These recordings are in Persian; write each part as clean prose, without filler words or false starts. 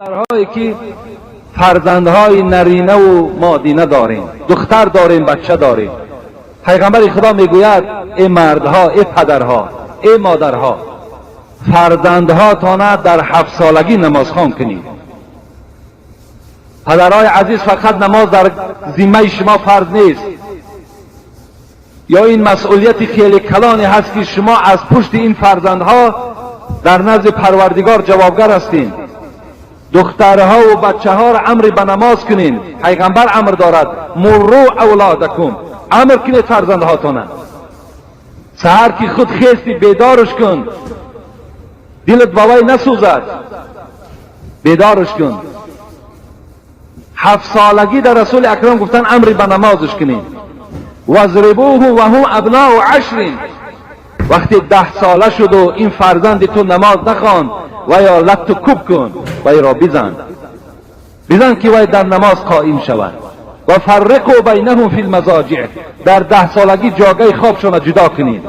هایی که فرزندهای نرینه و مادینه داریم، دختر داریم، بچه داریم. پیغمبر خدا میگوید ای مردها، ای پدرها، ای مادرها، فرزندها تانه در 7 سالگی نماز خوان کنید. پدرهای عزیز، فقط نماز در ذمه شما فرض نیست، یا این مسئولیت خیلی کلانی هست که شما از پشت این فرزندها در نزد پروردگار جوابگر هستین. دخترها و بچه ها را امر به نماز کنین. پیغمبر امر دارد مروا اولادکم، امر کنید فرزندهاتون. سحر که خود خیستی بیدارش کن، دلت باوی نسوزد، بیدارش کن. 7 سالگی در رسول اکرم گفتن امر به نمازش کنین. وضربوه و هم ابناء 10. وقتی 10 ساله شد و این فرزند تو نماز نخوان و یا لط کوب کن و ای را بزن که وی در نماز قائم شود. و فرقوا بینهم فی المضاجع، در 10 سالگی جاگه خوابشان جدا کنید.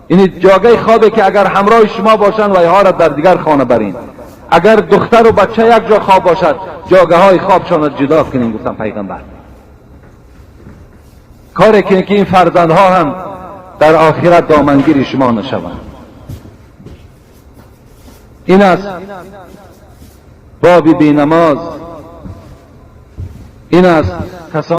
این جاگه خوابه که اگر همراه شما باشند و اینها را در دیگر خانه برین. اگر دختر و بچه یک جا خواب باشد، جاگه های خوابشان جدا کنید. گفتم پیغمبر کاری که این فرزندها هم در آخرت دامنگیر شما نشوند. این است باب بی نماز، این است کسان